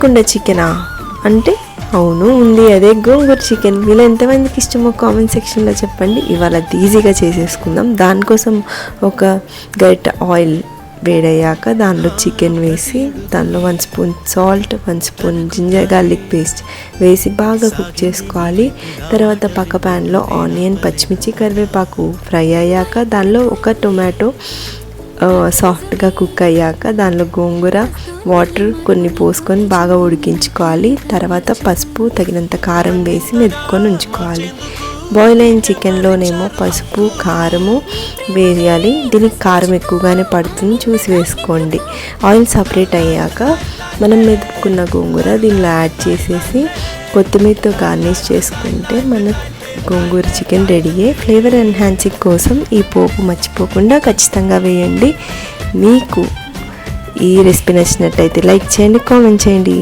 కుండ చికెనా అంటే అవును ఉంది, అదే గోంగూర చికెన్. వీళ్ళు ఎంతమందికి ఇష్టమో కామెంట్ సెక్షన్లో చెప్పండి. ఇవాళ ఈజీగా చేసేసుకుందాం. దానికోసం ఒక గరిట ఆయిల్ వేడయ్యాక దానిలో చికెన్ వేసి దానిలో 1 spoon salt, 1 spoon ginger garlic paste వేసి బాగా కుక్ చేసుకోవాలి. తర్వాత పక్క ప్యాన్లో ఆనియన్, పచ్చిమిర్చి, కరివేపాకు ఫ్రై అయ్యాక దానిలో ఒక టొమాటో సాఫ్ట్గా కుక్ అయ్యాక దానిలో గోంగూర వాటర్ కొన్ని పోసుకొని బాగా ఉడికించుకోవాలి. తర్వాత పసుపు, తగినంత కారం వేసి మెదుపుకొని ఉంచుకోవాలి. బాయిల్ అయిన చికెన్లోనేమో పసుపు, కారము వేయాలి. దీనికి కారం ఎక్కువగానే పడుతుంది, చూసి వేసుకోండి. ఆయిల్ సపరేట్ అయ్యాక మనం మెదుపుకున్న గోంగూర దీనిలో యాడ్ చేసేసి కొత్తిమీరతో గార్నిష్ చేసుకుంటే మన గోంగూర చికెన్ రెడీయే. ఫ్లేవర్ ఎన్హాన్సింగ్ కోసం ఈ పోపు మర్చిపోకుండా ఖచ్చితంగా వేయండి. మీకు ఈ రెసిపీ నచ్చినట్టయితే లైక్ చేయండి, కామెంట్ చేయండి.